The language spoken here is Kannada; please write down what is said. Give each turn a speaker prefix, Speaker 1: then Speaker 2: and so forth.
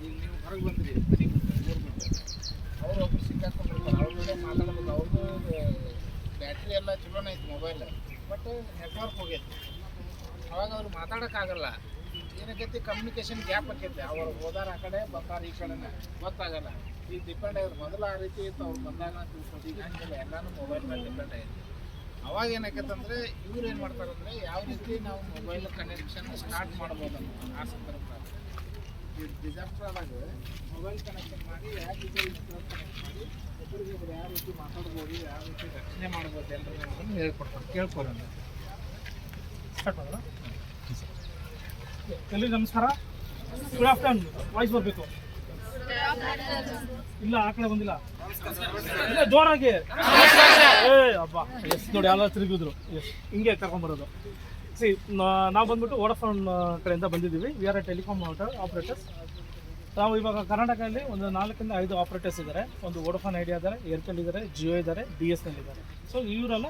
Speaker 1: ಈಗ ನೀವು ಹೊರಗೆ ಬಂದ್ರಿ ಮನೆ ಮುಂದೆ ಊರು ಬಿಟ್ಟು ಅವ್ರು ಒಬ್ರು ಸಿಕ್ಕಾಕೊಂಡಿರ್ತಾರೆ ಅವ್ರ ಜೊತೆ ಮಾತಾಡ್ಬೇಕು. ಅವ್ರದ್ದು ಬ್ಯಾಟ್ರಿ ಎಲ್ಲ ಚಲೋನೇ ಐತಿ ಮೊಬೈಲ್, ಬಟ್ ನೆಟ್ವರ್ಕ್ ಹೋಗೈತಿ. ಅವಾಗ ಅವ್ರು ಮಾತಾಡೋಕ್ಕಾಗಲ್ಲ. ಏನಕ್ಕೈತಿ, ಕಮ್ಯುನಿಕೇಷನ್ ಗ್ಯಾಪ್ ಆಕೈತಿ. ಅವ್ರು ಹೋದಾರ ಆ ಕಡೆ ಬಂದಾರ ಈ ಕಡೆನೇ ಗೊತ್ತಾಗಲ್ಲ. ಈಗ ಡಿಪೆಂಡ್ ಆಗಿದ್ರು. ಮೊದಲು ಆ ರೀತಿ ಇತ್ತು, ಅವ್ರು ಬಂದಾಗ ತಿಳ್ಕೊಂಡು. ಈಗ ಹಂಗಿಲ್ಲ, ಎಲ್ಲನೂ ಮೊಬೈಲ್ ಮೇಲೆ ಡಿಪೆಂಡ್ ಆಗೈತಿ. ಅವಾಗ ಏನಾಕೈತಂದರೆ ಇವ್ರು ಏನು ಮಾಡ್ತಾರಂದರೆ ಯಾವ ರೀತಿ ನಾವು ಮೊಬೈಲ್ ಕನೆಕ್ಷನ್ ಸ್ಟಾರ್ಟ್ ಮಾಡ್ಬೋದು ಅನ್ನೋ ಆ ಸಂದರ್ಭದಾಗ ಈ ಡಿಸಾಸ್ಟರ್ ಆದಾಗ ಮೊಬೈಲ್ ಕನೆಕ್ಷನ್ ಮಾಡಿ ಯಾವ ರೀತಿ ಕನೆಕ್ಟ್ ಮಾಡಿ ಒಬ್ಬರಿಗೊಬ್ರು ಯಾವ ರೀತಿ ಮಾತಾಡ್ಬೋದು, ಯಾವ ರೀತಿ ರಕ್ಷಣೆ ಮಾಡ್ಬೋದು ಎಲ್ಲರೂ ಅನ್ನೋದನ್ನು ಹೇಳ್ಕೊಡ್ತಾರೆ. ಕೇಳ್ಕೊಡಿ ಅಂತ
Speaker 2: ಸ್ಟಾರ್ಟ್ ಮಾಡೋಣ. ಎಲ್ಲರಿಗೂ ನಮಸ್ಕಾರ. Good afternoon. ವಾಯ್ಸ್ ಬರಬೇಕು. ಇಲ್ಲ ಆ ಕಡೆ ಬಂದಿಲ್ಲ, ಇಲ್ಲ ಜೋರಾಗಿ. ಅಬ್ಬಾ ಎಸ್ ನೋಡಿ ಎಲ್ಲ ತಿರುಗಿದ್ರು. ಎಸ್ ಹಿಂಗೆ ಕರ್ಕೊಂಬರೋದು. ಸಿ ನಾವು ಬಂದ್ಬಿಟ್ಟು ವೋಡಾಫೋನ್ ಕಡೆಯಿಂದ ಬಂದಿದ್ದೀವಿ. We are A telecom operators. ನಾವು ಇವಾಗ ಕರ್ನಾಟಕದಲ್ಲಿ ಒಂದು 4 ರಿಂದ 5 ಆಪರೇಟರ್ಸ್ ಇದ್ದಾರೆ. ಒಂದು ವೋಡಾಫೋನ್ ಐಡಿಯಾ ಇದ್ದಾರೆ, ಏರ್ಟೆಲ್ ಇದ್ದಾರೆ, ಜಿಯೋ ಇದ್ದಾರೆ, BSNL ಇದ್ದಾರೆ. ಸೊ ಇವರೆಲ್ಲ